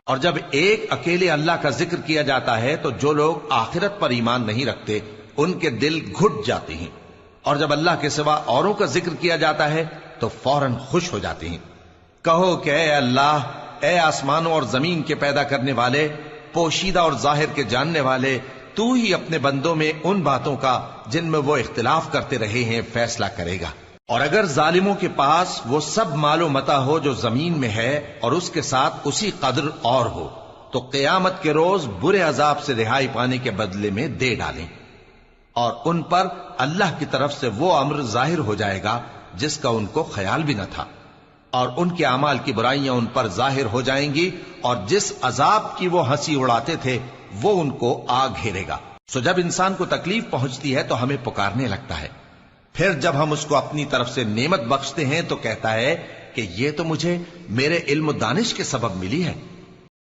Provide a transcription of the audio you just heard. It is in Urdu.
اور جب ایک اکیلے اللہ کا ذکر کیا جاتا ہے تو جو لوگ آخرت پر ایمان نہیں رکھتے ان کے دل گھٹ جاتے ہیں، اور جب اللہ کے سوا اوروں کا ذکر کیا جاتا ہے تو فوراً خوش ہو جاتے ہیں۔ کہو کہ اے اللہ، اے آسمانوں اور زمین کے پیدا کرنے والے، پوشیدہ اور ظاہر کے جاننے والے، تو ہی اپنے بندوں میں ان باتوں کا جن میں وہ اختلاف کرتے رہے ہیں فیصلہ کرے گا۔ اور اگر ظالموں کے پاس وہ سب مال و متاع ہو جو زمین میں ہے اور اس کے ساتھ اسی قدر اور ہو تو قیامت کے روز برے عذاب سے رہائی پانے کے بدلے میں دے ڈالیں، اور ان پر اللہ کی طرف سے وہ امر ظاہر ہو جائے گا جس کا ان کو خیال بھی نہ تھا، اور ان کے اعمال کی برائیاں ان پر ظاہر ہو جائیں گی، اور جس عذاب کی وہ ہنسی اڑاتے تھے وہ ان کو آ گھیرے گا۔ سو جب انسان کو تکلیف پہنچتی ہے تو ہمیں پکارنے لگتا ہے، پھر جب ہم اس کو اپنی طرف سے نعمت بخشتے ہیں تو کہتا ہے کہ یہ تو مجھے میرے علم و دانش کے سبب ملی ہے۔